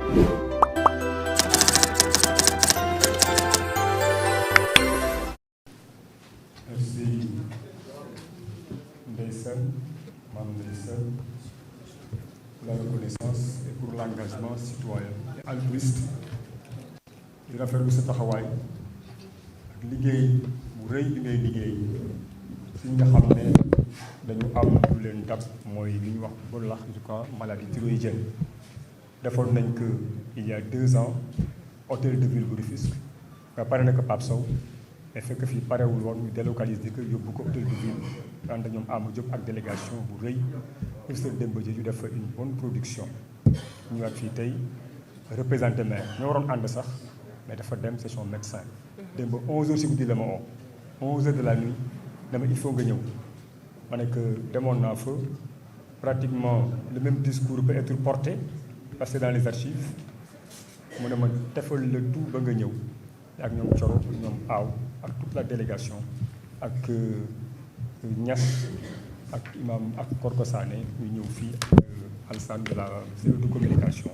Merci Ndeysen, Mme Ndeysen, pour la reconnaissance et pour l'engagement citoyen et altruiste di rafetlu sa taxawaay ak liggéey bu rëy bi ngay liggéey si nga xam ne dañu am lu leen dab mooy li ñu wax ba lax je crois maladie thyroïdienne defoon nañ que il y a 2 ans hôtel de ville bu Rufisque nga pare na ko Pape Sow mais fekk fii parewul woon ñu délocaliser ko yóbbu ko hôtel de ville ànd ak ñoom Amadou Diop ak délégation bu rëy professeur Demba Diédhiou def fa une bonne production ñu ñëwaat fii tey représenté maire ñoo waroon ànd sax mais dafa dem c'est son médecin démb 11h si guddi la ma oo 11h de la nuit dama il faut nga ñëw ma ne que demoon naa fa pratiquement le même discours peut être porté parce que dans les archives mu ne ma defal le tout ba nga ñëw ak ñoom Coro ñoom Aw ak toute la délégation ak Niass ak imam ak Korko Sané ñu ñëw fii ak Alassane de la cellule de communication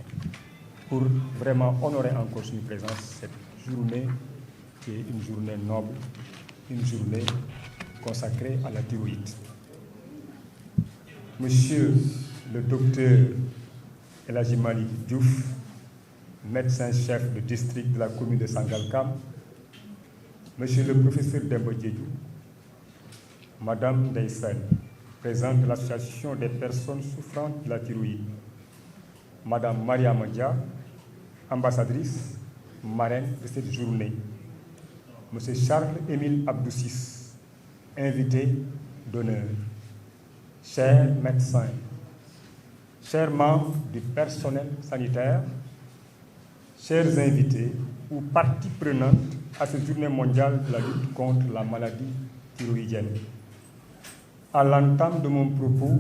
pour vraiment honorer encore suñu présence cette journée qui est une journée noble, une journée consacrée à la thyroïde. Monsieur le docteur El Hadji Malick Diouf, médecin-chef de district de la commune de Sangalkam, Monsieur le professeur Demba Diédhiou, Madame Ndeysen, présidente de l'association des personnes souffrant de la thyroïde, Madame Mariama Dia, ambassadrice, marraine de cette journée, Monsieur Charles-Émile Abdou-Ciss, invité d'honneur, chers médecins, chers membres du personnel sanitaire, chers invités ou parties prenantes à cette journée mondiale de la lutte contre la maladie thyroïdienne. À l'entame de mon propos,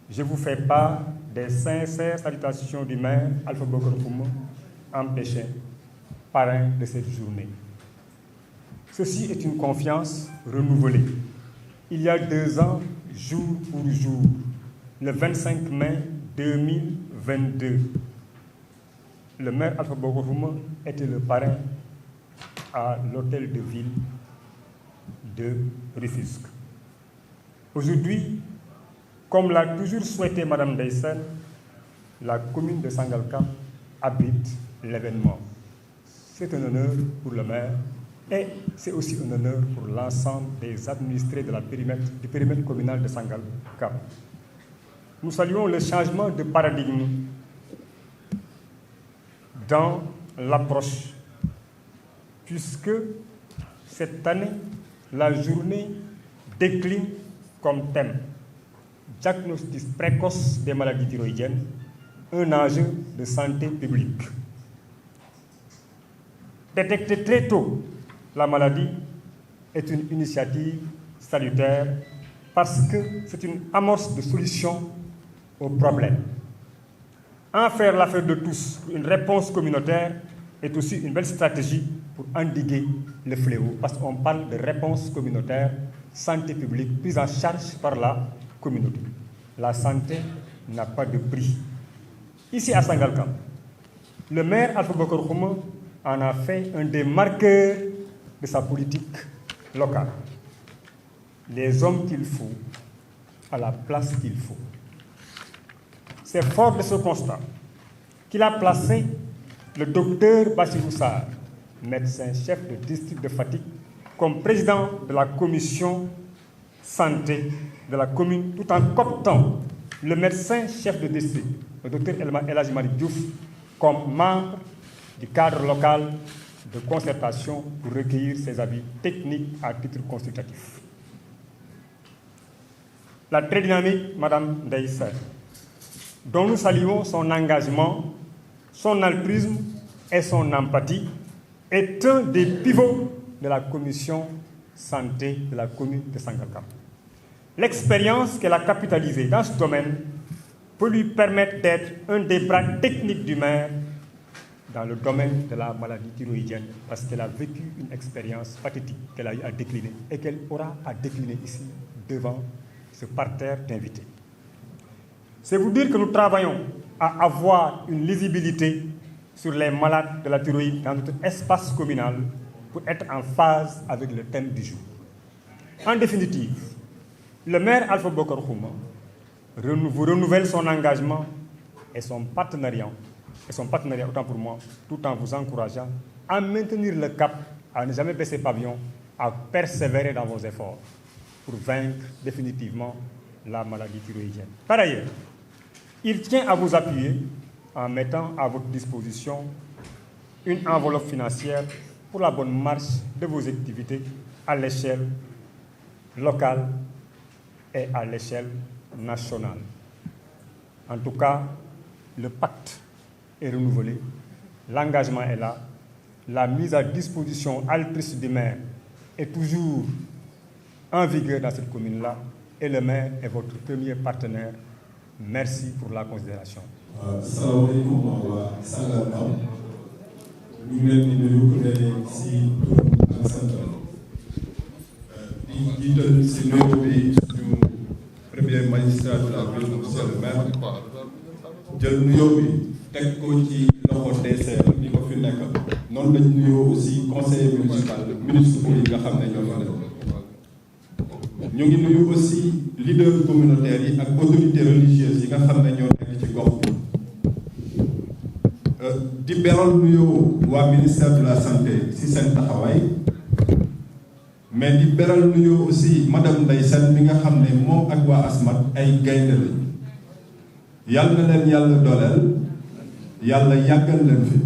je vous fais part des sincères salutations du maire Alpha Bokar Xuma, empêché, parrain de cette journée. Ceci est une confiance renouvelée. Il y a 2 ans, jour pour jour, le 25 mai 2022, le maire Alpha Bokar Xuma était le parrain à l'hôtel de ville de Rufisque. Aujourd'hui, comme l'a toujours souhaité Madame Ndeysen, la commune de Sangalkam abrite l'événement. C'est un honneur pour le maire et c'est aussi un honneur pour l'ensemble des administrés du périmètre communal de Sangalkam. Nous saluons le changement de paradigme dans l'approche, puisque cette année, la journée décline comme thème diagnostic précoce des maladies thyroïdiennes, un enjeu de santé publique. Détecter très tôt la maladie est une initiative salutaire parce que c'est une amorce de solution aux problèmes. En faire l'affaire de tous, une réponse communautaire est aussi une belle stratégie pour endiguer le fléau, parce qu'on parle de réponse communautaire, santé publique, prise en charge par la communauté. La santé n'a pas de prix. Ici à Sangalkam, le maire Alpha Bokar Xuma en a fait un des marqueurs de sa politique locale. Les hommes qu'il faut à la place qu'il faut. C'est fort de ce constat qu'il a placé le docteur Bassirou Sarr, médecin-chef de district de Fatick, comme président de la commission santé de la commune, tout en cooptant le médecin-chef de district, le docteur El Hadji Malick Diouf, comme membre du cadre local de concertation pour recueillir ses avis techniques à titre consultatif. La très dynamique Madame Ndeysen, dont nous saluons son engagement, son altruisme et son empathie, est un des pivots de la commission santé de la commune de Sangalkam. L'expérience qu'elle a capitalisée dans ce domaine peut lui permettre d'être un des bras techniques du maire dans le domaine de la maladie thyroïdienne, parce qu'elle a vécu une expérience pathétique qu'elle a eu à décliner et qu'elle aura à décliner ici devant ce parterre d'invités. C'est vous dire que nous travaillons à avoir une lisibilité sur les malades de la thyroïde dans notre espace communal pour être en phase avec le thème du jour. En définitive, le maire Alpha Bokar Khouma vous renouvelle son engagement et son partenariat autant pour moi, tout en vous encourageant à maintenir le cap, à ne jamais baisser pavillon, à persévérer dans vos efforts pour vaincre définitivement la maladie thyroïdienne. Par ailleurs, il tient à vous appuyer en mettant à votre disposition une enveloppe financière pour la bonne marche de vos activités à l'échelle locale et à l'échelle nationale. En tout cas, le pacte est renouvelé, l'engagement est là, la mise à disposition altruiste du maire est toujours en vigueur dans cette commune-là et le maire est votre premier partenaire. Merci pour la considération. Salaamaaleykum waa Sangalkam ñu ngi leen di nuyu ku ne si turam ak santam di jiital si nuyu bi suñu premier magistrat de la ville monsieur le maire jël nuyoo bi teg ko ci loxo DCR di ko fi nekk noonu lañ nuyoo aussi conseiller municipal yi nga xam ne ñoo fa nekk ñu ngi nuyu aussi leader communautaire yi ak autorités religieuses yi nga xam ne ñoo nekk ci gox bi di beral nuyoo waa ministère de la santé si seen taxawaay mais di beral nuyoo aussi madame Ndeye Sène mi nga xam ne moom ak waa ASMAT ay gaynde lañu yàlla na leen yàlla dooleel yàlla yàggal leen fi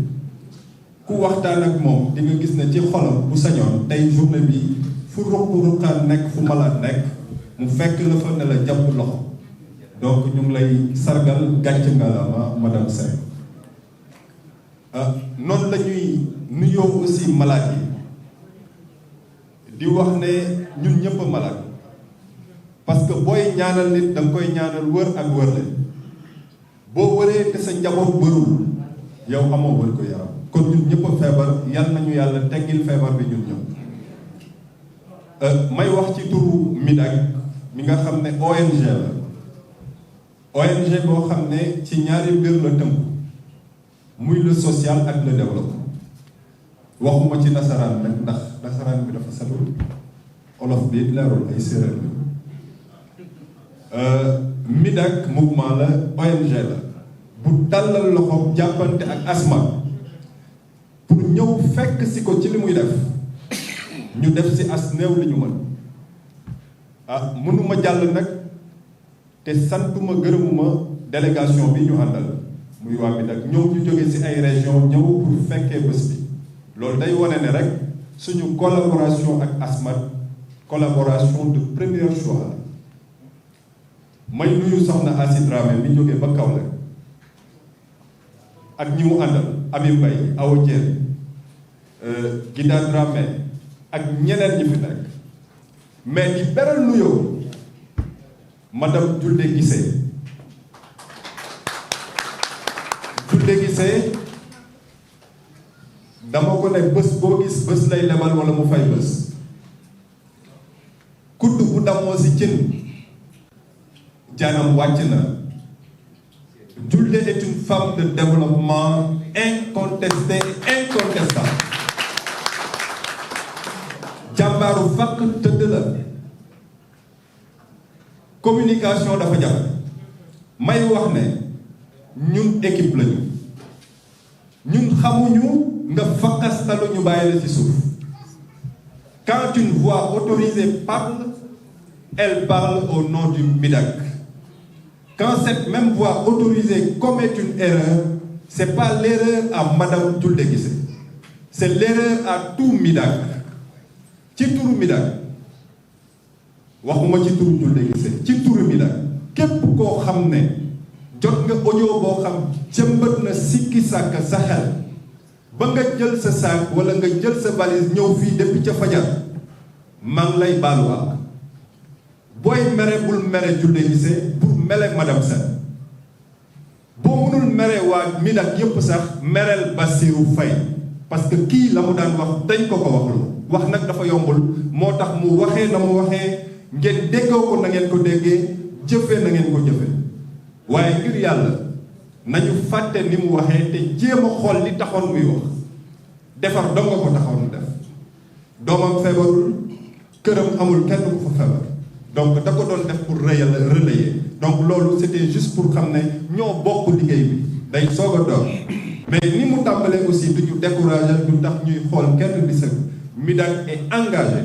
ku waxtaan ak moom di nga gis ne ci xolam bu sañoon tey journée bi fu ruq-ruqaan nekk fu malade nekk mu fekk la fa ne la jàpp loxo donc ñu ngi lay sargal gàcc ngalaama madame Sène noonu la ñuy nuyoo aussi malade yi di wax ne ñun ñëpp a malade parce que booy ñaanal nit da nga koy ñaanal wër ak wër la boo wëree te sa njaboot wërul yow amoo wër ko yaram kon ñun ñëpp a feebar yal nañu yàlla teggil feebar bi ñun ñëpp may wax ci turu MIDAC mi nga xam ne ONG la ONG boo xam ne ci ñaari mbir la tënku muy le social ak le développement waxuma ci nasaraan nag ndax nasaraan bi dafa satul olof bi leerul ay séeréer la MIDAC mouvement la ONG la bu tàllal loxo jàppante ak ASMAT pour ñëw fekk si ko ci li muy def ñu def si as néew li ñu mën mënuma jàll nag te santuma gërëmuma délégation bi ñu àndal muy waa MIDAC ñëw ñu jóge si ay région ñëw pour fekkee bés bi loolu day wane ne rek suñu collaboration ak ASMAT collaboration de premier choix may nuyu soxna Asi Dramé mi jógee ba Kaolack ak ñi mu àndal Ami Mbaye Awa Dieng Gida Dramé ak ñeneen ñi fi nekk mais di beral nuyoo madame Julde Gissé dama ko ne bés boo gis bés lay lebal wala mu fay bés kudd bu damoo si cin jaanam wàcc na Julde est une femme de développement incontestée et incontestable jàmbaaru fàkk tëdd la communication dafa jafe may wax ne ñun équipe lañu ñun xamuñu nga fakkastalu ñu bàyyi la ci suuf quand une voix autorisée parle elle parle au nom du MIDAC quand cette même voix autorisée commet une erreur c'est pas l'erreur à madame Julde Gissé c'est l'erreur à tout MIDAC ci turu MIDAC waxuma ci turu Julde Gissé ci turu MIDAC képp koo xam ne jot nga audio boo xam jëmbat na sikki sàkk sa xel ba nga jël sa saak wala nga jël sa valise ñëw fii depuis ca fajar maa ngi lay baalu ak booy mere bul mere Julde Gissé pour mele madame Sène boo mënul mere waa MIDAC yépp sax mereel Bassirou Faye parce que kii la mu daan wax dañ ko waxlu wax nag dafa yombul moo tax mu waxee na mu waxee ngeen déggoo ko na ngeen ko déggee jëfee na ngeen ko jëfee waaye ngir yàlla nañu fàtte ni mu waxee te jéem a xool li taxoon muy wax defar dong nga ko taxoon def doomam feebarul këram amul kenn ku fa feebar donc da ko doon def pour relayer donc loolu c'était juste pour xam ne ñoo bokk liggéey bi day soog a door mais ni mu tàmbalee aussi du ñu décourager du tax ñuy xool kenn di sëg MIDAK est engagé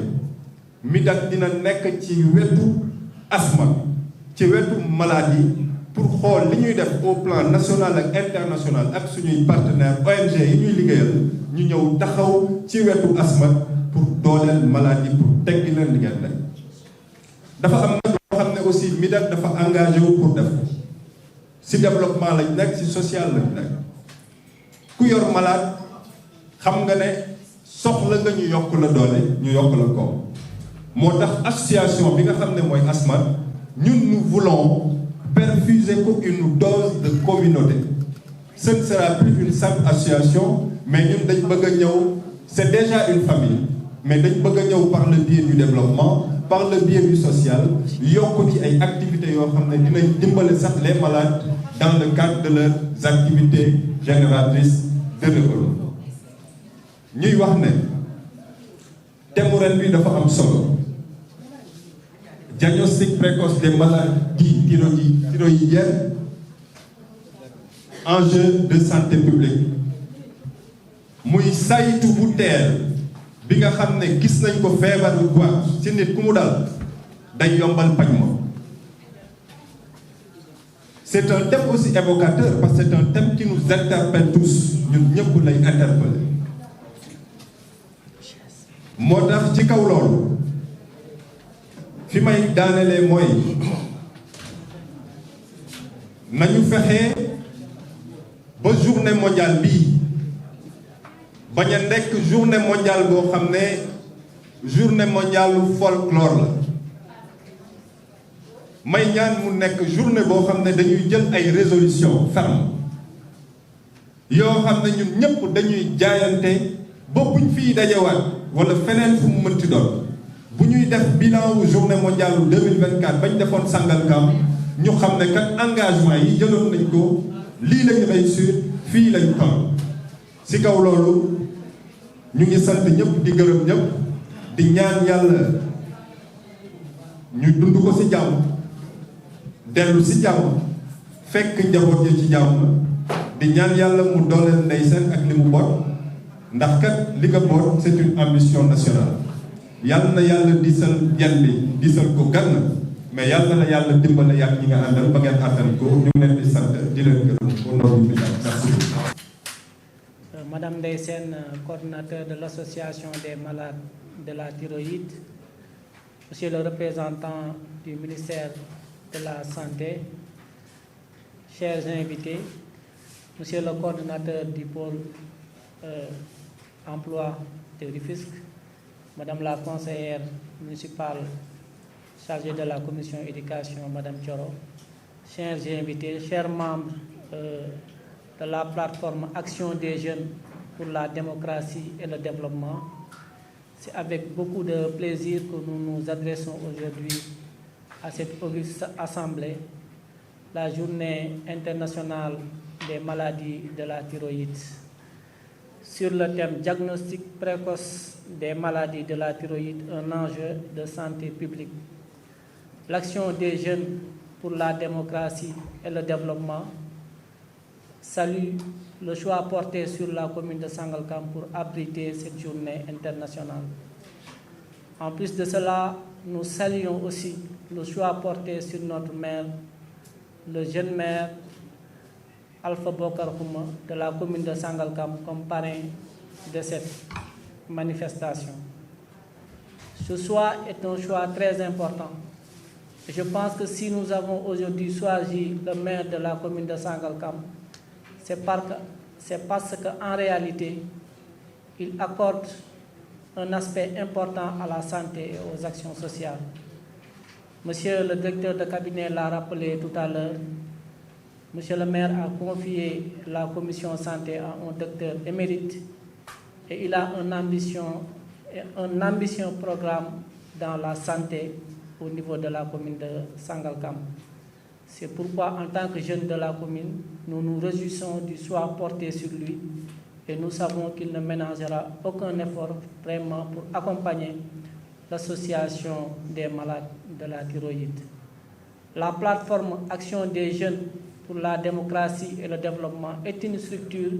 MIDAK dina nekk ci wetu asma ci wetu maladie pour xool li ñuy def au plan national ak international ak suñuy partenaires ONG yi ñuy liggéeyal ñu ñëw taxaw ci wetu asma pour dooleel maladie pour teggi leen li ngeen nekk dafa am nag loo xam ne aussi MIDAK dafa engagé wu pour def si développement lañ nekk si social lañ nekk ku yor malade xam nga ne soxla nga ñu yokk la doole ñu yokk la ko moo tax association bi nga xam ne mooy asma ñun nous voulons perfuser ko une dose de communauté ce ne sera plus une simple association mais ñun dañ bëgg a ñëw c'est déjà une famille mais dañ bëgg a ñëw par le biais du développement par le biais du social yokk ci ay activités yoo xam ne dinañ dimbale sax les malades dans le cadre de leurs activités génératrices de revenus ñuy wax ne thème ren bi dafa am solo diagnostic précoce des maladies thyroïdiennes enjeu de santé publique muy saytu bu teel bi nga xam ne gis nañ ko feebaru goitre ci nit ku mu dal day yombal paj ma c'est un thème aussi évocateur parce que c'est un thème qui nous interpelle tous ñun ñëpp lay interpeller moo tax ci kaw loolu fi may daanelee mooy nañu fexe ba journée mondiale bii bañ a nekk journée mondiale boo xam ne journée mondiale folklore la may ñaan mu nekk journée boo xam ne dañuy jël ay résolution ferme yoo xam ne ñun ñëpp dañuy jaayante ba buñ fii dajewaat wala feneen fu mu mënti doon bu ñuy def bilan wu journée mondiale 2024 bañ defoon Sangalkam ñu xam ne kat engagement yi jëloon nañ ko lii lañu réussir fii lañ toll ci kaw loolu ñu ngi sant ñëpp di gërëm ñëpp di ñaan yàlla ñu dund ko ci jàmm dellu ci jàmm fekk njaboot yi ci jàmm di ñaan yàlla mu dooleel Ndeye Sène ak li mu boot ndax kat li nga boot c'est une ambition nationale yàlla na yàlla diisal yan bi diisal ko gann mais yàlla na yàlla dimbale yàgg ñi nga àndal ba ngeen àttan ko ñu ngi leen di sant di leen gërëm au nom du ministère. Merci beaucoup. Madame Ndeye Sène, coordinateur de l'association des malades de la thyroïde, Monsieur le représentant du ministère de la Santé, chers invités, Monsieur le coordinateur du pôle emploi de Rufisque, Madame la conseillère municipale chargée de la commission éducation, Madame Thioro, chers invités, chers membres de la plateforme Action des jeunes pour la démocratie et le développement, c'est avec beaucoup de plaisir que nous nous adressons aujourd'hui à cette auguste assemblée, la journée internationale des maladies de la thyroïde, sur le thème diagnostic précoce des maladies de la thyroïde, un enjeu de santé publique. L'action des jeunes pour la démocratie et le développement salue le choix porté sur la commune de Sangalkam pour abriter cette journée internationale. En plus de cela, nous saluons aussi le choix porté sur notre maire, le jeune maire Alpha Bokar Khouma de la commune de Sangalkam comme parrain de cette manifestation. Ce choix est un choix très important. Et je pense que si nous avons aujourd'hui choisi le maire de la commune de Sangalkam, c'est parce qu'en réalité, il accorde un aspect important à la santé et aux actions sociales. Monsieur le directeur de cabinet l'a rappelé tout à l'heure, Monsieur le maire a confié la commission santé à un docteur émérite et il a un ambitieux programme dans la santé au niveau de la commune de Sangalkam. C'est pourquoi, en tant que jeunes de la commune, nous nous réjouissons du choix porté sur lui et nous savons qu'il ne ménagera aucun effort vraiment pour accompagner l'association des malades de la thyroïde. La plateforme Action des jeunes pour la démocratie et le développement est une structure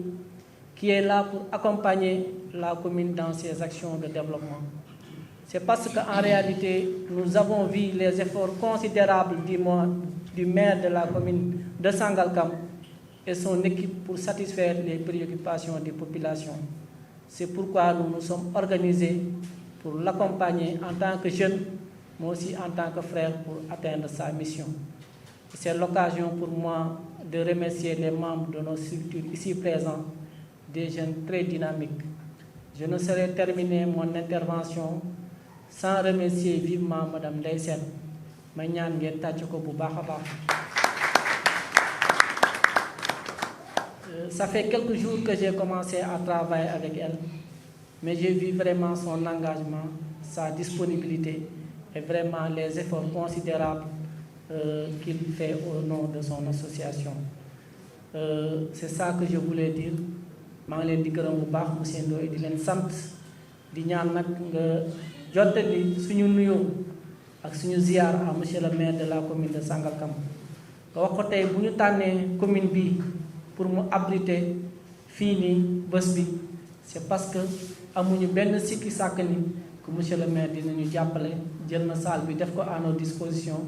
qui est là pour accompagner la commune dans ses actions de développement. C'est parce qu'en réalité, nous avons vu les efforts considérables du maire de la commune de Sangalkam et son équipe pour satisfaire les préoccupations des populations. C'est pourquoi nous nous sommes organisés pour l'accompagner en tant que jeune, mais aussi en tant que frère pour atteindre sa mission. C'est l'occasion pour moi de remercier les membres de nos structures ici présents, des jeunes très dynamiques. Je ne saurais terminer mon intervention sans remercier vivement Madame Ndeye Sène ma ñaan ngeen tàcc ko bu baax a baax. Ça fait quelques jours que j'ai commencé à travailler avec elle, mais j'ai vu vraiment son engagement, sa disponibilité et vraiment les efforts considérables qu'il fait au nom de son association. C'est ça que je voulais dire. maa ngi leen di gërëm bu baax monsieur Ndoye di leen sant di ñaan nag nga jottali suñu nuyoo ak suñu ziar à monsieur le maire de la commune de Sangalkam nga wax ko tey bu ñu tànnee commune bi pour mu abriter fii nii bés bi c'est parce que amuñu benn sikki sàkk ni que monsieur le maire dinañu jàppale jël na salle bi def ko à nos dispositions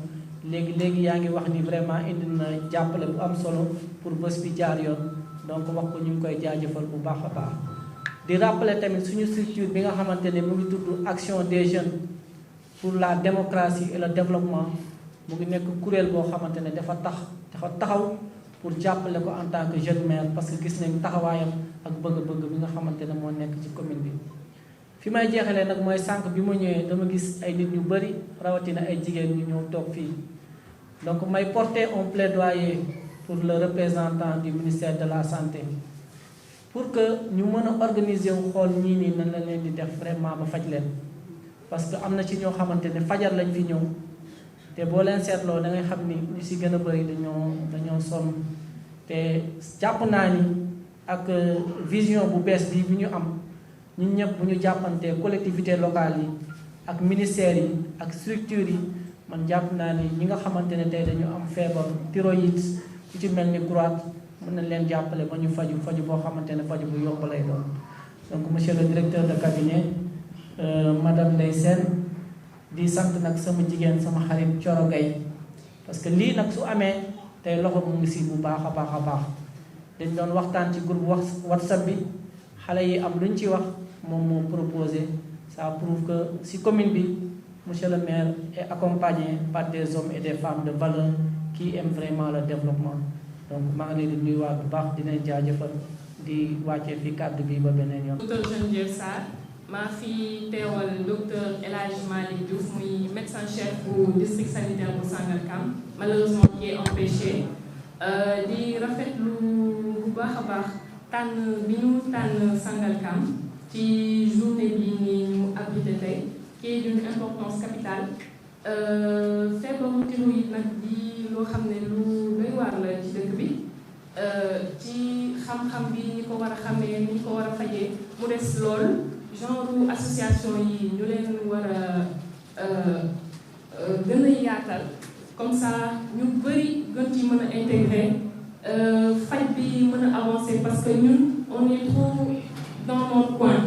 léegi yaa ngi wax ni vraiment indi na jàppale bu am solo pour bés bi jaar yoon. Donc wax ko ñu ngi koy jaajëfal bu baax a baax di rappeler tamit suñu structure bi nga xamante ne mu ngi tudd Action des jeunes pour la démocratie et le développement mu ngi nekk kuréel boo xamante ne dafa taxaw pour jàppale ko en tant que jeune maire parce que gis nañ taxawaayam ak bëgg-bëgg bi nga xamante ne moo nekk ci commune bi. fi may jeexalee nag mooy sànq bi ma ñëwee dama gis ay nit ñu bëri rawatina ay jigéen ñu ñëw toog fii donc may porter un plaidoyer pour le représentant du ministère de la santé pour que ñu mën a organiser wu xool ñii nii nan la leen di def vraiment ba faj leen parce que am na ci ñoo xamante ne fajar lañ fi ñëw te boo leen seetloo da ngay xam ni ñu si gën a bëri dañoo sonn te jàpp naa ni ak vision bu bees bi ñu am ñun ñëpp bu ñu jàppantee collectivité locale yi ak ministères yi ak structures yi man jàpp naa ni ñi nga xamante ne tey dañu am feebar thyroïde ku ci mel ni Croate mën nañ leen jàppale ba ñu faju boo xamante ne faju bu yomb lay doon. Donc monsieur le directeur de cabinet madame Ndeye Sène di sant nag sama jigéen sama xarit Thioro Gaye parce que lii nag su amee tey loxo mu ngi si bu baax a baax dañ doon waxtaan ci groupe WhatsApp bi xale yi am luñ ci wax moom moo proposé ça prouve que si commune bi monsieur le maire est accompagné par des hommes et des femmes de valeur qui aiment vraiment le développement. Donc maa ngi leen di nuyuwaat bu baax dinañ jaajëfal di wàccee fi kàddu bi ba beneen yoon. Docteur Geneviève Sarr maa fi teewal docteur El Hadj Malick Diouf muy médecin chef bu district sanitaire bu Sangalkam malheureusement qui est empêché di rafetlu bu baax a baax tànn bi ñu tànn Sangalkam ci journée bi ni ñu abrité tey qui est d'une importance capitale. Feebaru thyroïde nag di loo xam ne lu doy waar la ci dëkk bi ci xam-xam bi ñi ko war a xamee ni ñu ko war a fajee mu des lool genre association yi ñu leen war a gën a yaatal comme ça ñu bëri gën ci mën a intégrer faj bi mën a avancer parce que ñun on est trop dans notre coin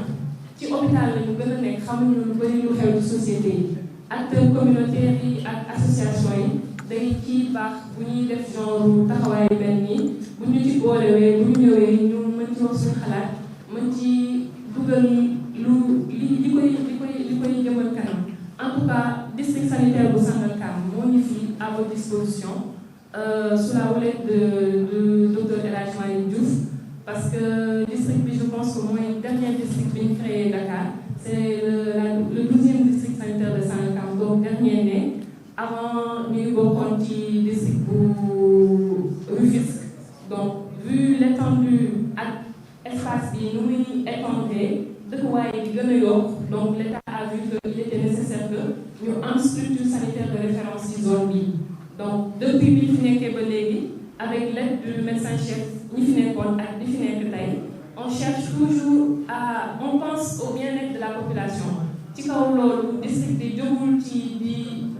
ci hôpital la ñu gën a nekk xamuñu lu bëri lu xew ci société yi. Acteurs communautaires yi ak association yi day ci baax bu ñuy def genre taxawaay mel nii bu ñu ci boolewee bu ñu ñëwee ñu mën ci wax suñu xalaat mën ci dugal lu li koy jëmal kanam. En tout cas district sanitaire bu Sangalkam moo ñu fi à votre disposition sous la houlette de docteur El Hadj Malick Diouf parce que district bi je pense que mooy dernier district bi ñu créé Dakar c'est le 12e district sanitaire de Sangalkam donc dernier né avant ñu ngi bokkoon ci district bu Rufisque donc vu l'étendue ak espace bi nu muy étendue dëkkuwaay di gën a yokk donc l'État a vu que il était nécessaire que ñu am structure sanitaire de référence ci zone bi donc depuis bi ñu fi nekkee ba léegi avec l'aide du médecin-chef ñi fi nekkoon ak di fi nekk tey on cherche toujours on pense au bien-être de la population ci kaw loolu district bi jógul ci di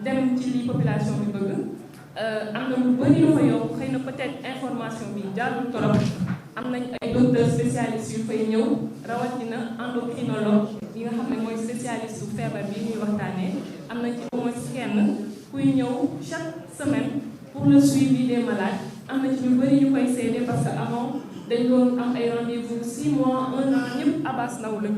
dem ci li population bi bëgg am na lu bëri lu fa yokk xëy na peut-être information bi jaarul torop am nañ ay docteurs spécialistes yu fay ñëw rawatina endocrinologue yi nga xam ne mooy spécialiste su feebar bi ñuy waxtaanee am nañ ci au moins kenn kuy ñëw chaque semaine pour le suivi des malades am na ci ñu bëri ñu koy seede parce que avant dañ doon am ay rendez-vous 6 mois 1 an ñëpp Abass Ndao lañ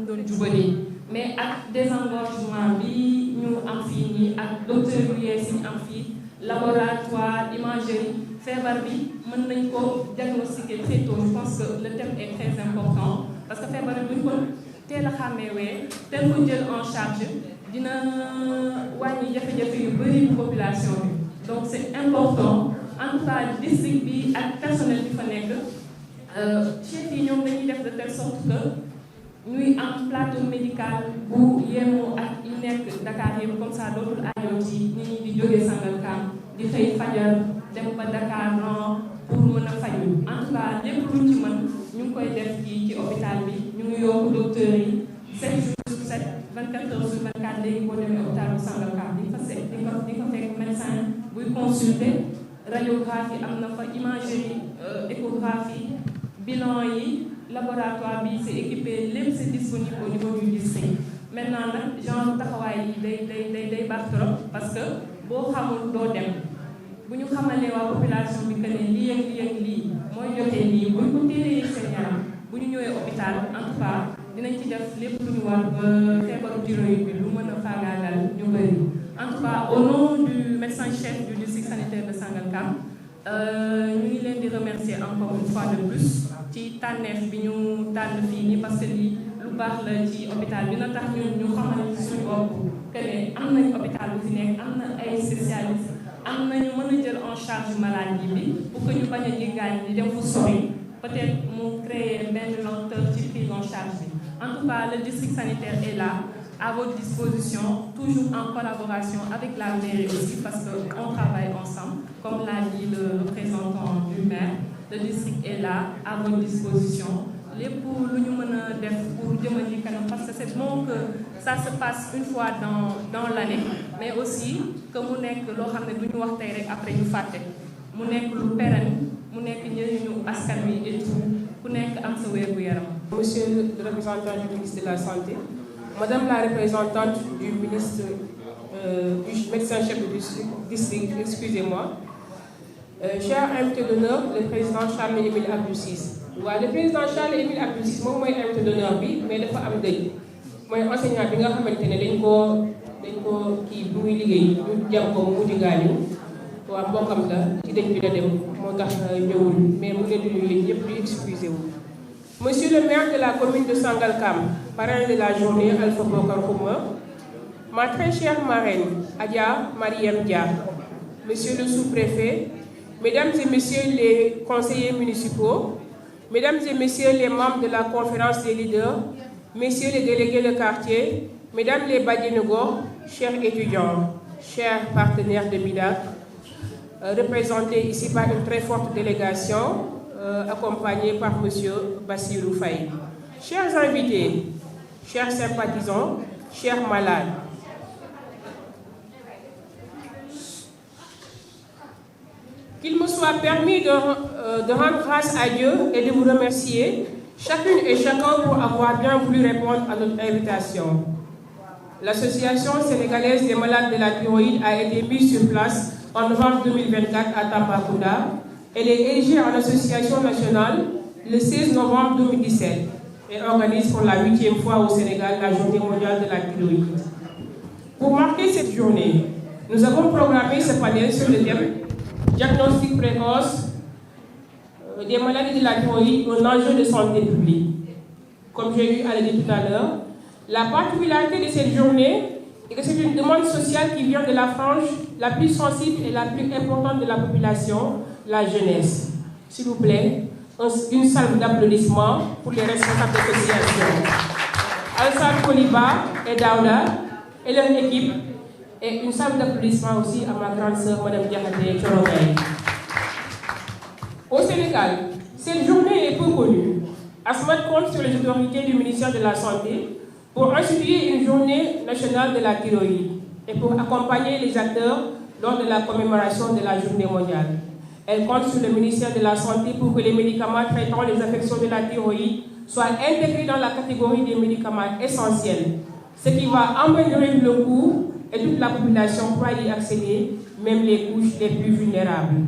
doon jubali mais ak désengorgement bi ñu am fii nii ak docteur yu yees yi ñu am fii laboratoire imagerie feebar bi mën nañ ko diagnostiquer très tôt je pense que le thème est très important parce que feebar bi bu ñu ko teel a xàmmeewee teel ko jël en charge dina wàññi jafe-jafe yu bëri population bi donc c'est important en tout cas district bi ak personnel bi fa nekk chef yi ñoom dañuy def de telle sorte que ñuy am plateau médical bu yemoo ak yi nekk Dakar yëpp comme ça dootul aajoo ci nit ñi di jógee Sangalkam di xëy fajar dem ba Dakar non pour mën a faju en tout cas lépp luñ ci mën ñu ngi koy def ci hôpital bi ñu ngi yokk docteurs yi 7 jours sur 7 24 heures sur 24 léegi boo demee hôpital bu Sangalkam di fa fekk médecin buy consulter radiographie am na fa imagerie échographie bilan yi laboratoire bi c'est équipé lépp c'est disponible au niveau du district maintenant nag genre taxawaay yi day baax trop parce que boo xamul doo dem bu ñu xamalee waa population bi que ne lii ak lii ak lii mooy jotee lii bu ñu ko téeree seen yaram bu ñu ñëwee hôpital en tout cas dinañ ci def lépp lu ñu war ba feebaru thyroïde bi lu mën a faagaagal ñu bëri en tout cas au nom du médecin-chef du district sanitaire de Sangalkam ñu ngi leen di remercier encore une fois de plus ci tànneef bi ñu tànn fii nii parce que lii lu baax la ci hôpital dina tax ñun ñu xamal suñu bopp que ne am nañ hôpital bu fi nekk am na ay spécialistes am nañu mën a jël en charge maladie bi pour que ñu bañ a jéggaan di dem fu sori peut-être mu créer benn lenteur ci prise en charge bi en tout cas le district sanitaire est là à votre disposition toujours en collaboration avec la mairie aussi parce que on travaille ensemble comme l'a dit le représentant du maire le district est là à votre disposition lépp lu ñu mën a def pour jëmale kanam parce que c'est bon que ça se passe une fois dans l'année mais aussi que mu nekk loo xam ne du ñu wax tey rek après ñu fàtte mu nekk lu pérenne mu nekk njëriñu askan wi et tout ku nekk am sa wér gu yaram. Monsieur le représentant du ministre de la Santé, Madame la représentante du ministre du médecin-chef du district, excusez-moi, cher invité d'honneur, le président Charles-Émile Abdou Ciss. waaw le président Charles-Émile Abdou Ciss moom mooy invité d'honneur bi mais dafa am dëj mooy enseignant bi nga xamante ne dañ koo kii bu muy liggéey ñu jam ko mu mujj gaañu waaw mbokkam la ci dëj bi la dem moo tax ñëwul mais mu leen di nuyu yéen ñëpp di excusé wu. Monsieur le maire de la commune de Sangalkam, parrain de la journée Alpha Bokar Khouma, ma très chère marraine Adja Mariam Dia, Monsieur le sous-préfet, Mesdames et Messieurs les conseillers municipaux, Mesdames et Messieurs les membres de la conférence des leaders, Messieurs les délégués de quartier, Mesdames les Badjinogor, chers étudiants, chers partenaires de MIDAC, représentés ici par une très forte délégation, accompagnée par Monsieur Bassirou Faye. Chers invités, chers sympathisants, chers malades, qu'il me soit permis de rendre grâce à Dieu et de vous remercier, chacune et chacun, pour avoir bien voulu répondre à notre invitation. L'Association sénégalaise des malades de la thyroïde a été mise sur place en novembre 2024 à Tambacounda. Elle est érigée en association nationale le 16 novembre 2017 et organise pour la 8e fois au Sénégal la journée mondiale de la thyroïde. Pour marquer cette journée, nous avons programmé ce panel sur le thème diagnostic précoce des maladies de la thyroïde, un enjeu de santé publique. Comme j'ai eu à le dire tout à l'heure, la particularité de cette journée est que c'est une demande sociale qui vient de la frange la plus sensible et la plus importante de la population, la jeunesse. S'il vous plaît, une salve d'applaudissements pour les responsables de l'association. Alsan Koliba et Daouda et leur équipe Et une salle d'applaudissement aussi à ma grande sœur, Mme Diakhaté Chorogay. Au Sénégal, cette journée est peu connue. ASMAD compte sur les autorités du ministère de la Santé pour instituer une journée nationale de la thyroïde et pour accompagner les acteurs lors de la commémoration de la journée mondiale. Elle compte sur le ministère de la Santé pour que les médicaments traitant les affections de la thyroïde soient intégrés dans la catégorie des médicaments essentiels, ce qui va améliorer le coût et toute la population pourra y accéder, même les couches les plus vulnérables.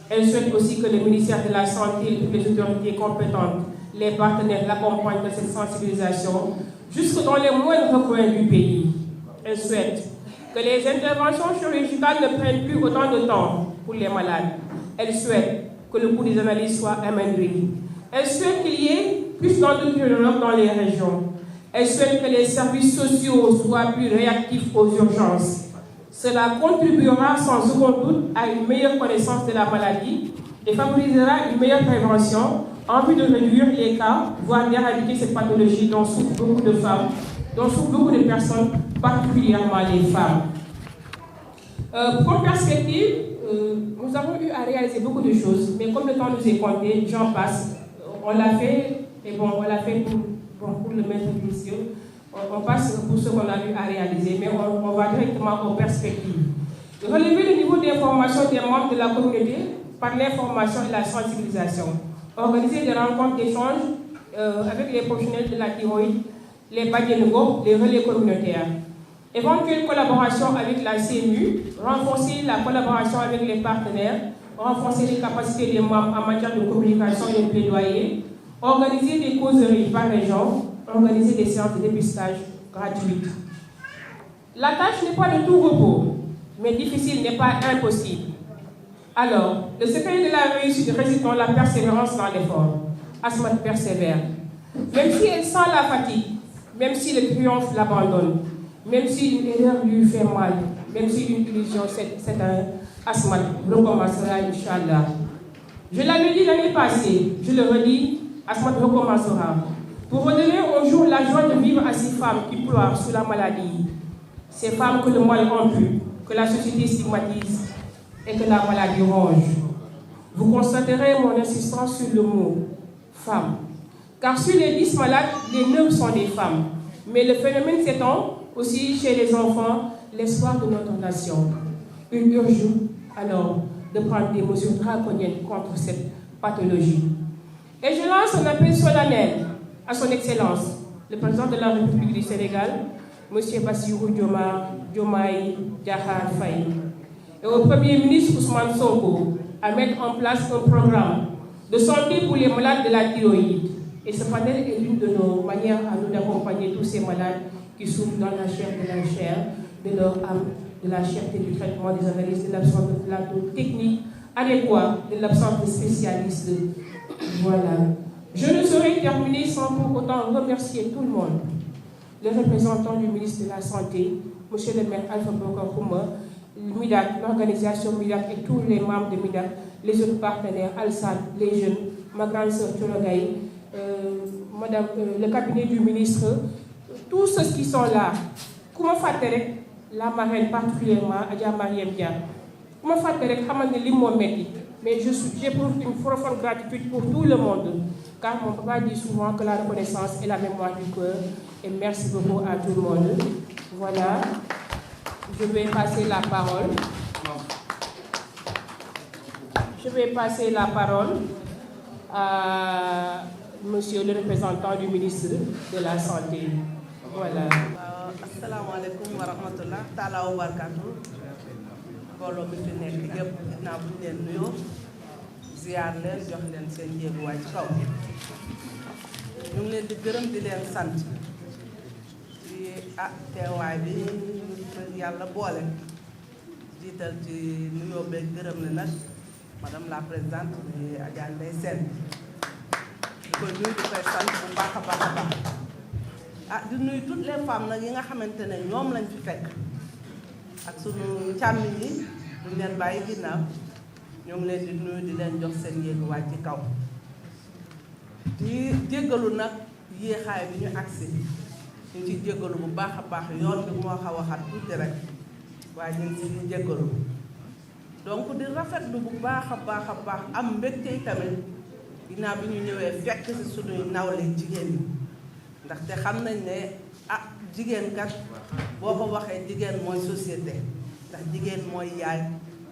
Elle souhaite aussi que le ministère de la Santé et toutes les autorités compétentes, les partenaires l'accompagnent dans cette sensibilisation jusque dans les moindres coins du pays. Elle souhaite que les interventions chirurgicales ne prennent plus autant de temps pour les malades. Elle souhaite que le coût des analyses soit amoindri. Elle souhaite qu'il y ait plus d'endocrinologues dans les régions. Elle souhaite que les services sociaux soient plus réactifs aux urgences. Cela contribuera sans aucun doute à une meilleure connaissance de la maladie et favorisera une meilleure prévention en vue de réduire les cas, voire d'éradiquer cette pathologie dont souffrent beaucoup de femmes, dont souffrent beaucoup de personnes, particulièrement les femmes. Pour perspective, nous avons eu à réaliser beaucoup de choses, mais comme le temps nous est compté, j'en passe. On l'a fait, et bon, on l'a fait pour le maître des cieux. On passe pour ce qu'on a eu à réaliser, mais on va directement aux perspectives. Relever le niveau d'information des membres de la communauté par l'information et la sensibilisation. Organiser des rencontres d'échange avec les professionnels de la thyroïde, les badiénogos, les relais communautaires. Éventuelle collaboration avec la CNU, renforcer la collaboration avec les partenaires, renforcer les capacités des membres en matière de communication et de plaidoyer, organiser des causeries par région, organiser des séances de dépistage gratuites. La tâche n'est pas de tout repos, mais difficile n'est pas impossible. Alors, le secret de la réussite réside dans la persévérance dans l'effort. ASMAD persévère. Même si elle sent la fatigue, même si le triomphe l'abandonne, même si une erreur lui fait mal, même si une illusion s'éteint, ASMAD recommencera, Inch'Allah. Je l'avais dit l'année passée, je le redis, ASMAD recommencera. Pour redonner au jour la joie de vivre à ces femmes qui pleurent sous la maladie, ces femmes que le mal emplit, que la société stigmatise et que la maladie ronge. Vous constaterez mon insistance sur le mot « femme ». Car sur les 10 malades, les 9 sont des femmes. Mais le phénomène s'étend aussi chez les enfants, l'espoir de notre nation. Il urge alors de prendre des mesures draconiennes contre cette pathologie. Et je lance un appel solennel à son Excellence, le président de la République du Sénégal, M. Bassirou Diomaye Diakhar Faye, et au Premier ministre Ousmane Sonko à mettre en place un programme de santé pour les malades de la thyroïde. Et ce panel est l'une de nos manières à nous d'accompagner tous ces malades qui souffrent dans la chair de la chair, de leur âme, de la cherté du traitement, des analyses, de l'absence de plateau technique adéquat, de l'absence de spécialistes. Voilà. Je ne saurais terminer sans pour autant remercier tout le monde. Le représentant du ministre de la Santé, M. le maire Alpha Bokar Kouma, MIDAC, l'organisation MIDAC et tous les membres de MIDAC, les autres partenaires, Alsan, les jeunes, ma grande sœur Chorogay, madame, le cabinet du ministre, tous ceux qui sont là. Comment faire la marraine particulièrement, Adja Mariam Dia. Comment faire mais j'éprouve une profonde gratitude pour tout le monde, car mon papa dit souvent que la reconnaissance est la mémoire du cœur, et merci beaucoup à tout le monde. Voilà, je vais passer la parole. Je vais passer la parole à monsieur le représentant du ministre de la Santé. Voilà. Assalamu alaikum wa rahmatullah ta'ala wa barakatuh. Mbooloo mi fi nekk yëpp ginnaaw bu ñu leen nuyoo ziar leen jox leen seen yéeguwaay ci kaw ñu ngi leen di gërëm di leen sant ci teewaay bi yàlla boole jiital ci nuyoo beeg gërëm ne nag madame la présidente di Adja Ndeye Sène di koy nuyu di koy sant bu baax a baax a baax di nuyu toutes les femmes nag yi nga xamante ne ñoom lañ fi fekk ak sunu càmmiñ yi duñ leen bàyyi ginnaaw ñoo ngi leen di nuyu di leen jox seen yéeguwaay ci kaw di jéggalu nag yéexaay bi ñu agsi ñu ci jéggalu bu baax a baax yoon bi moo xaw a xat tuuti rek waaye ñu ngi si jéggalu donc di rafetlu bu baax a baax am mbégte tamit ginnaaw bi ñu ñëwee fekk si suñuy nawle jigéen ñi ndaxte xam nañ ne jigéen kat boo ko waxee jigéen mooy société ndax jigéen mooy yaay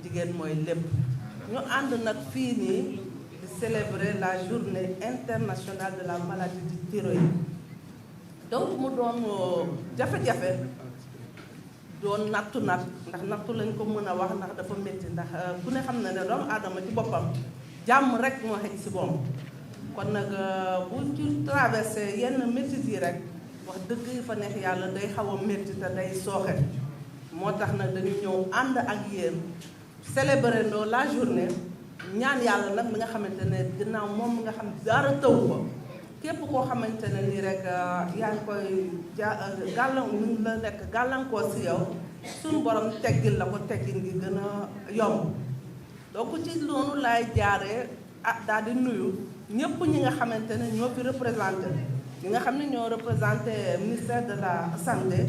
jigéen mooy lépp ñu ànd nag fii nii di célébrer la journée internationale de la maladie du thyroïde donc mu doon jafe-jafe doon nattu ndax nattu lañ ko mën a wax ndax dafa métti ndax ku ne xam na ne doomu aadama ci boppam jàmm rek moo xëj si moom kon nag bu ci traversé yenn métit yi rek wax dëgg fa neex yàlla day xaw a métti te day sooxe moo tax nag dañu ñëw ànd ak yéen célébrer ndoo la journée ñaan yàlla nag mi nga xamante ne ginnaaw moom mi nga xam dara taw ko képp koo xamante ne nii rek yaa ngi koy gàllankoor si yow suñu borom teggil la ko teggin gi gën a yomb donc ci loolu laay jaaree daal di nuyu ñëpp ñi nga xamante ne ñoo fi représenté ñi nga xam ne ñoo représenté ministère de la santé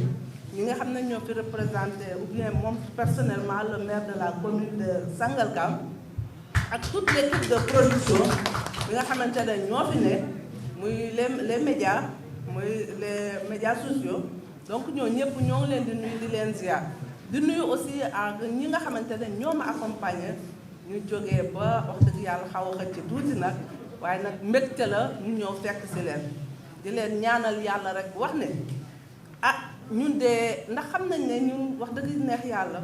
ñi nga xam ne ñoo fi représenté ou bien moom personnellement le maire de la commune de Sangalkam ak toute l'équipe de production bi nga xamante ne ñoo fi ne muy les médias muy les médias sociaux donc ñoo ñëpp ñoo ngi leen di nuyu di leen ziar di nuyu aussi ak ñi nga xamante ne ñoo ma accompagner ñu jógee ba wax dëgg yàlla xaw a xëcc tuuti nag waaye nag mbégte la ñu ñëw fekk si leen di leen ñaanal yàlla rek wax ne ñun de ndax xam nañ ne ñun wax dëgg neex yàlla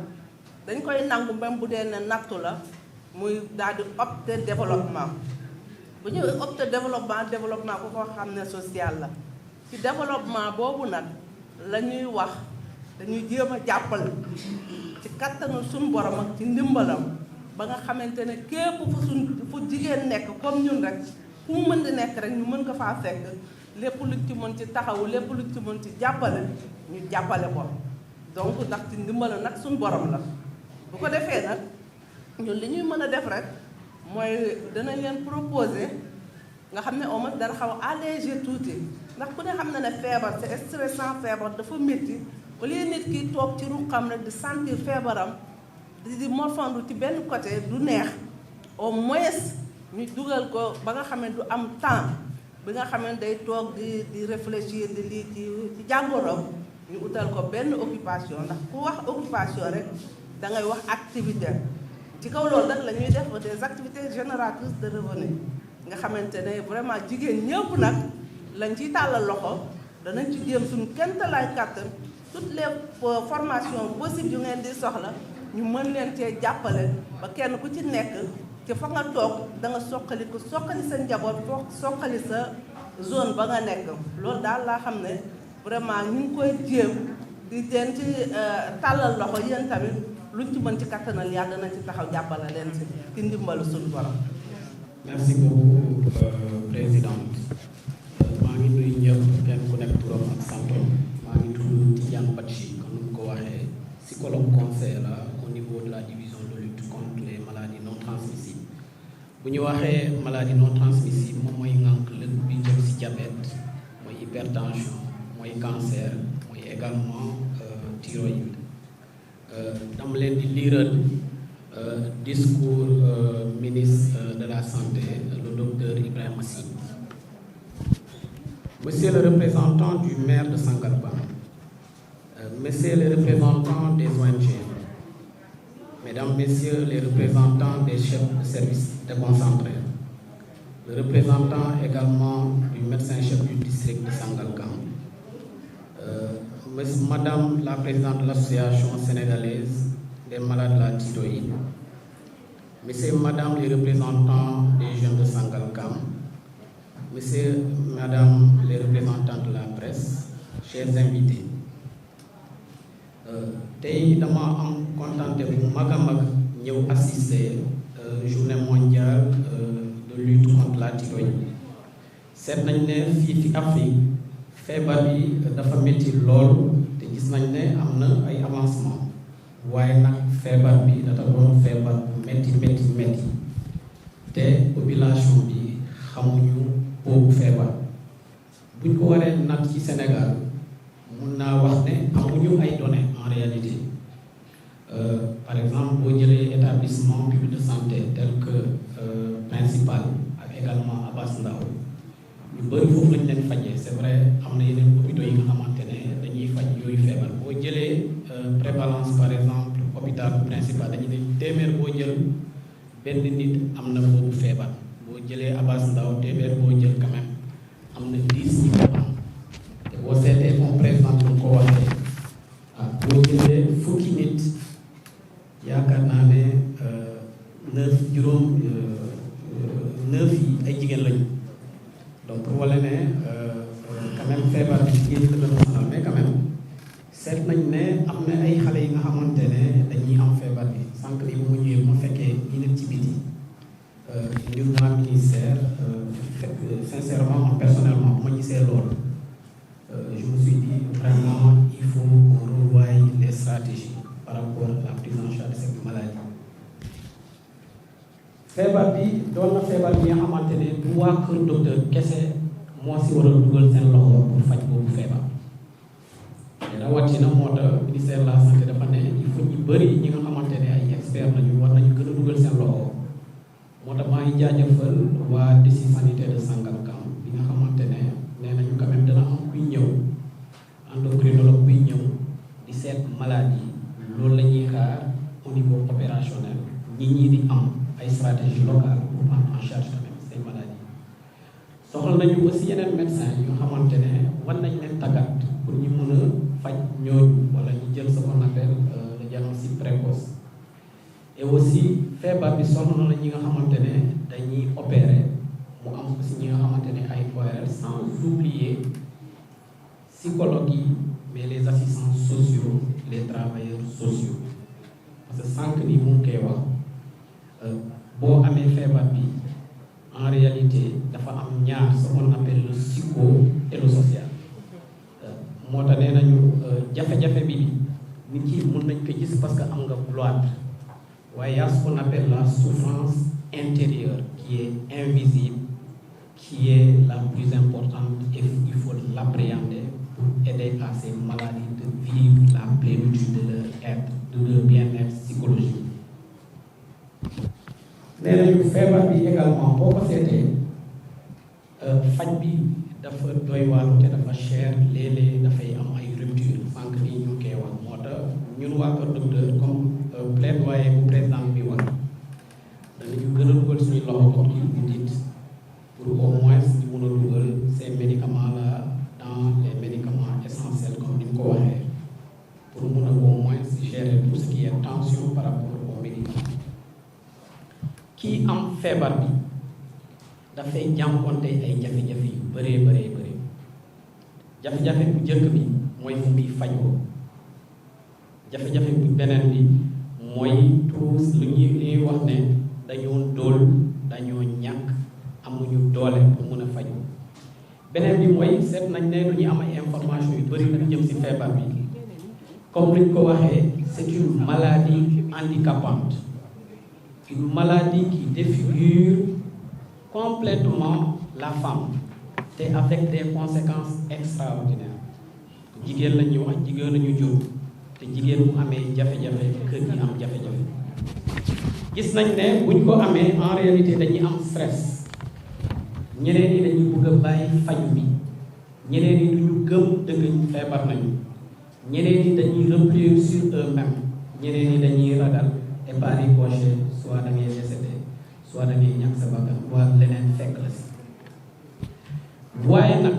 dañ koy nangu même bu dee ne nattu la muy daal di opter développement bu ñu opter développement ku ko xam ne social la ci développement boobu nag la ñuy wax dañuy jéem a jàppale ci kattanu suñu borom ak ci ndimbalam ba nga xamante ne képp fu jigéen nekk comme ñun rek fu mu mën di nekk rek ñu mën ko faa fekk lépp luñ ci mën ci taxawu lépp luñ ci mën ci jàppale ñu jàppale ko donc ndax ci ndimbalam nag suñu borom la bu ko defee nag ñun li ñuy mën a def rek mooy danañ leen proposer nga xam ne au moins dana xaw a alléger tuuti ndax ku ne xam na ne feebar c'est stressant feebar dafa métti au lieu nit ki toog ci ruqam rek di sentir feebaram di morfandu ci benn côté du neex au moins ñu dugal ko ba nga xam ne du am temps bi nga xam ne day toog di réfléchir di lii ci jàngoroom ñu utal ko benn occupation ndax ku wax occupation rek da ngay wax activité ci kaw loolu nag la ñuy def des activités génératrices de revenus nga xamante ne vraiment jigéen ñëpp nag lañ ciy tàllal loxo danañ ci jéem suñu kéemtalaay kàttan toutes les formations possibles yu ngeen di soxla ñu mën leen cee jàppale ba kenn ku ci nekk ci fa nga toog da nga soqali sa njaboot soqali sa zone ba nga nekk loolu daal laa xam ne vraiment ñu ngi koy jéem di leen ci tàllal loxo yéen tamit luñ ci mën ci kattanal yàlla dana ci taxaw jàppale leen ci ndimbalu suñu borom. merci beaucoup présidente maa ngi nuyu ñëpp kenn ku nekk turam ak santom maa ngi tudd Tidiane Badji comme ni ko waxee psychologue conseiller la au niveau de la division de lutte contre les maladies non transmissibles bu ñu waxee maladie non transmissible moom mooy ngànk lépp bi jëm ci diabète mooy hypertension mooy cancer mooy également thyroïde dama leen di liiral discours ministre de la santé le docteur Ibrahima Sy. Monsieur le représentant du maire de Sangalkam, Monsieur les représentants des ONG, Mesdames, Messieurs les représentants des chefs de service déconcentrés, le représentant également du médecin-chef du district de Sangalkam, Madame la présidente de l'association sénégalaise des malades de la thyroïde, Messieurs, Madame les représentants des jeunes de Sangalkam, Messieurs, Madame les représentants de la presse, chers invités, tey dama am contenté bu mag a mag ñëw assister journée mondiale de lutte contre la thyroïde. Seet nañ ne fii ci Afrique feebar bi dafa métti lool te gis nañ ne am na ay avancement waaye nag feebar bi dafa doon feebar bu métti te population bi xamuñu boobu feebar buñ ko waree nag ci Sénégal mun naa wax ne amuñu ay données en réalité par exemple boo jëlee établissement public de santé tel que principal ak également Abass Ndao ñu bëri foofu lañ leen fajee c'est vrai am na yeneen hôpitaux yi nga xamante ne dañuy faj yooyu feebar boo jëlee prévalence par exemple hôpital principal dañuy ne téeméer boo jël benn nit am na boobu feebar boo jëlee Abass Ndao téeméer boo jël quand même am na 10 ñi ko am te boo seetee comme par exemple lu ko waxee boo jëlee fukki nit yaakaar naa ne 9 yi ay jigéen lañu donc pour wala ne quand même feebar bi jigéen la gën a sonal mais quand même seet nañ ne am na ay xale yi nga xamante ne dañuy am feebar bi sànq li bu mu ñëwee ma fekkee ñi nekk ci biti ñun waa ministère sincèrement man personnellement ma gisee loolu je me suis dit vraiment il faut qu'on revoie les stratégies par rapport à la prise en charge de cette maladie. feebar bi doon na feebar bi nga xamante ne du waa kër docteur kese moo si war a dugal seen loxo pour faj boobu feebar te rawatina moo tax ministère de la santé dafa ne il faut ñu bëri ñi nga xamante ne ay experts lañu war nañu gën a dugal seen loxo moo tax maa ngi jaajëfal waa district sanitaire de Sangalkam bi nga xamante ne nee nañu quand même dana am kuy ñëw endocrinologue buy ñëw di seet maladie loolu la ñuy xaar au niveau opérationnel nit ñi di am ay stratégie locale pour prendre en charge quand même ces maladies soxla nañu aussi yeneen médecin yi nga xamante ne war nañ leen tàggat pour ñu mën a faj ñooñu wala ñu jël ce qu'on appelle le diagnostic précoce et aussi feebar bi soxla na ñi nga xamante ne dañuy opérer mu am aussi ñi nga xamante ne ay ORL sans oublier psychologues yi mais les assistants sociaux les travailleurs sociaux parce que sànq ni mu ngi koy wax boo amee feebar bi en réalité dafa am ñaar ce qu'on appelle le psycho et le social moo tax nee nañu jafe-jafe bi nit ki mën nañ ko gis parce que am nga gloire waaye yaa ce qu'on appelle la souffrance intérieure qui est invisible qui est la plus importante et il faut l'appréhender pour aider à ces maladies de vivre la plénitude de leur être, de leur bien-être psychologique. nee nañu feebar bi également boo ko seetee faj bi dafa doy waar te dafa cher léeg-léeg dafay am ay rupture sànq nii ñu koy wax moo tax ñun waa kër docteur comme plaidoyer bu président bi wax danañu gën a dugal suñu loxo comme ci budget pour au moins ñu mën a dugal ces médicaments là dans les médicaments essentiels comme ni mu ko waxee pour mën a au moins gérer tout ce qui est tension par rapport aux médicaments. kii am feebar bi dafay jànkonte ay jafe-jafe yu bëree jafe-jafe bu njëkk bi mooy fu muy fajoo jafe-jafe bu beneen bi mooy tous lu ñuy wax ne dañoo ndóol dañoo ñàkk amuñu doole pour mën a faju beneen bi mooy seet nañ ne lu ñu am ay information yu bëri lu jëm ci feebar bi comme luñ ko waxee c'est une maladie handicapante, une maladie qui défigure complètement la femme et avec des conséquences extraordinaires. jigéen la ñuy wax jigéen la ñu jur te jigéen bu amee jafe-jafe kër gi am jafe-jafe gis nañ ne buñ ko amee en réalité dañuy am stress ñeneen ñi dañuy bëgg a bàyyi faju bi ñeneen ñi duñu gëm dëgg feebar nañu ñeneen ñi dañuy replier sur eux-mêmes ñeneen ñi dañuy ragal et par ricochet soit da ngay décédé soit da ngay ñàkk sa bakkan waa leneen fekk la si waaye nag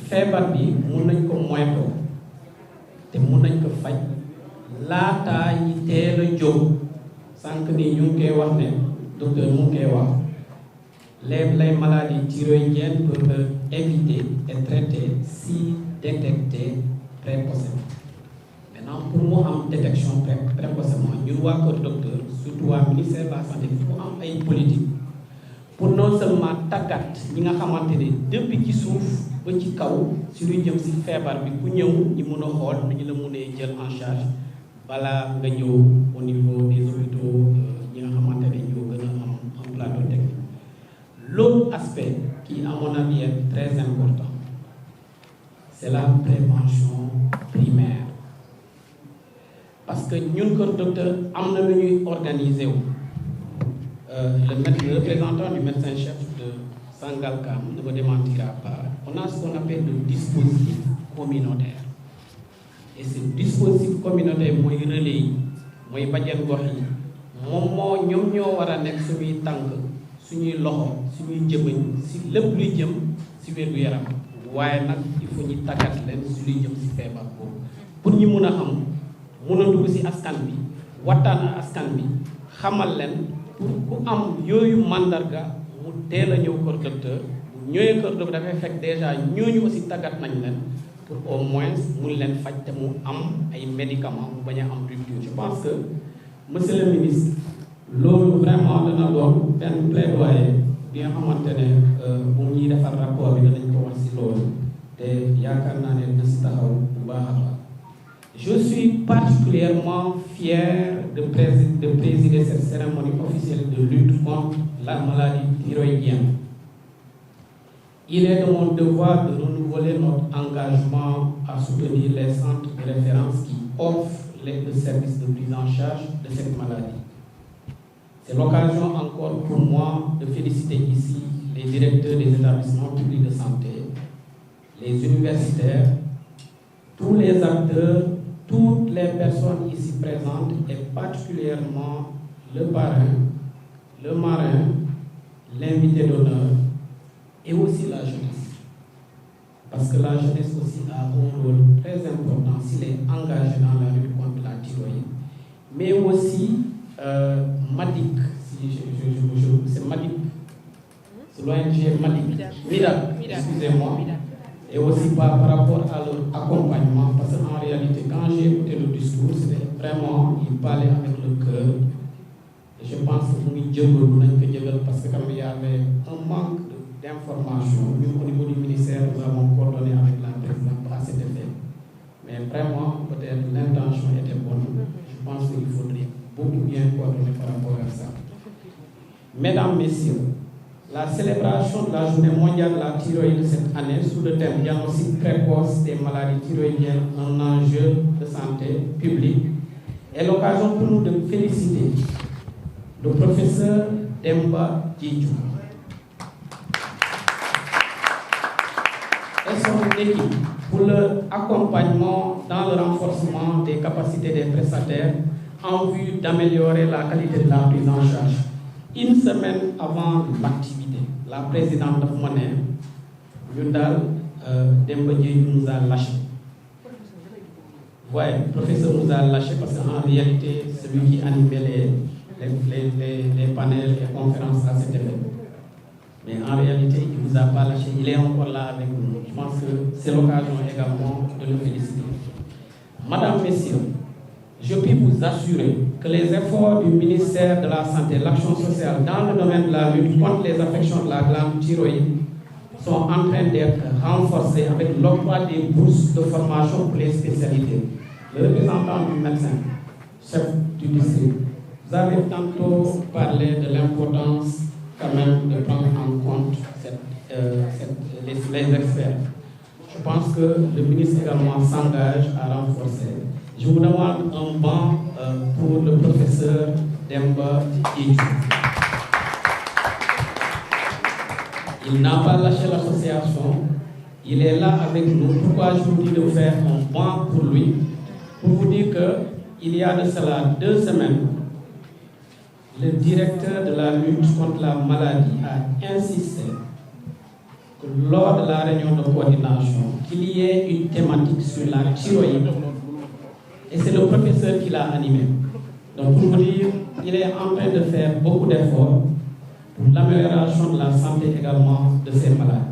feebar bi mun nañ ko moytoo te mun nañ ko faj laataa yi teel a jóg sànq ni ñu ngi koy wax ne docteur mu ngi koy wax les maladies thyroïdiennes peuvent éviter et traiter si détectées précocement. Maintenant pour mu am détection précocement ñun waa kër docteur surtout waa ministère de la santé mu am ay politique pour non seulement tàggat ñi nga xamante ne depuis ci suuf ba ci kaw si luy jëm si feebar bi ku ñëw ñi mun a xool nu ñu la mënee jël en charge balaa nga ñëw au niveau des hôpitaux ñi nga xamante ne ñoo gën a am un plateau technique. L'autre aspect qui à mon avis est très important c'est la prévention primaire. parce que ñun Kër Docteur am na lu ñuy organiser wu le représentant du médecin-chef de Sangalkam ne me démentira pas. On a ce qu'on appelle le dispositif communautaire. Et ce dispositif communautaire mooy relais yi mooy bajeen gox yi moom ñoom ñoo war a nekk suñuy tànk suñuy loxo suñuy jëmëñ si lépp luy jëm si wér gu yaram waaye nag il faut ñu tàggat leen si luy jëm si feebar boobu pour ñu mun a xam mun a dugg si askan bi waxtaan ak askan bi xamal leen pour ku am yooyu mandarga mu teel a ñëw Kër Docteur bu ñëwee Kër Docteur dafay fekk déjà ñooñu aussi tàggat nañ leen pour au moins mun leen faj te mu am ay médicaments mu bañ a am rupture. Je pense que monsieur le ministre loolu vraiment dana doon benn plaidoyer bi nga xamante ne bu ñuy defar rapport bi danañ ko wax si loolu te yaakaar naa ne dina si taxaw bu baax a baax. Je suis particulièrement fier de présider cette cérémonie officielle de lutte contre la maladie thyroïdienne. Il est de mon devoir de renouveler notre engagement à soutenir les centres de référence qui offrent le service de prise en charge de cette maladie. C'est l'occasion encore pour moi de féliciter ici les directeurs des établissements publics de santé, les universitaires, tous les acteurs, toutes les personnes ici présentes et particulièrement le parrain, le marin, l'invité d'honneur et aussi la jeunesse. Parce que la jeunesse aussi a un rôle très important s'il est engagé dans la lutte contre la thyroïde. Mais aussi MADIC, c'est MADIC, c'est l'ONG MADIC, MIDAC, excusez-moi. Et aussi par rapport à leur accompagnement, parce qu'en réalité, quand j'ai écouté le discours, c'était vraiment, il parlait avec le cœur. Et je pense que nous parce que comme il y avait un manque d'informations, nous au niveau du ministère, nous avons coordonné avec la présidente à cet effet. Mais vraiment, peut-être l'intention était bonne. Je pense qu'il faudrait beaucoup bien coordonner par rapport à ça. Mesdames, Messieurs, la célébration de la Journée mondiale de la thyroïde cette année sous le thème diagnostic précoce des maladies thyroïdiennes, un enjeu de santé publique, est l'occasion pour nous de féliciter le professeur Demba Djedju et son équipe pour leur accompagnement dans le renforcement des capacités des prestataires en vue d'améliorer la qualité de la prise en charge. Une semaine avant l'activité, la présidente de Monet, Yundal Demba Djedju nous a lâché. Oui, le professeur nous a lâché parce qu'en réalité, c'est lui qui animait les panels et conférences à cet événement. Mais en réalité, il ne nous a pas lâché, il est encore là avec nous. Je pense que c'est l'occasion également de le féliciter. Madame, Messieurs, je puis vous assurer que les efforts du ministère de la Santé et de l'Action sociale dans le domaine de la lutte contre les affections de la glande thyroïde sont en train d'être renforcés avec l'octroi des bourses de formation pour les spécialités. Le représentant du médecin, chef du district, vous avez tantôt parlé de l'importance quand même de prendre en compte les experts. Je pense que le ministre également s'engage à renforcer. Je vous demande un banc pour le professeur Demba Djedju. Il n'a pas lâché l'association, il est là avec nous. Pourquoi je vous dis de faire un banc pour lui? Pour vous dire qu'il y a de cela 2 semaines, le directeur de la lutte contre la maladie a insisté que lors de la réunion de coordination, qu'il y ait une thématique sur la thyroïde. Et c'est le professeur qui l'a animé. Donc pour vous dire, il est en train de faire beaucoup d'efforts pour l'amélioration de la santé également de ces malades.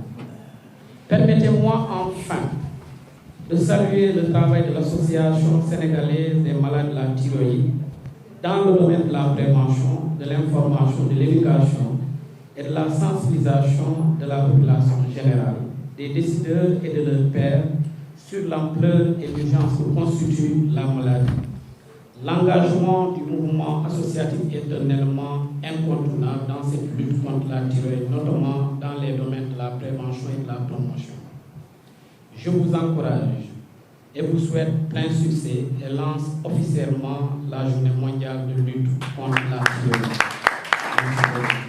Permettez-moi enfin de saluer le travail de l'Association sénégalaise des malades de la thyroïde dans le domaine de la prévention, de l'information, de l'éducation et de la sensibilisation de la population générale, des décideurs et de leurs pairs sur l'ampleur et l'urgence que constitue la maladie. L'engagement du mouvement associatif est un élément incontournable dans cette lutte contre la thyroïde, notamment dans les domaines de la prévention et de la promotion. Je vous encourage et vous souhaite plein succès et lance officiellement la journée mondiale de lutte contre la violence.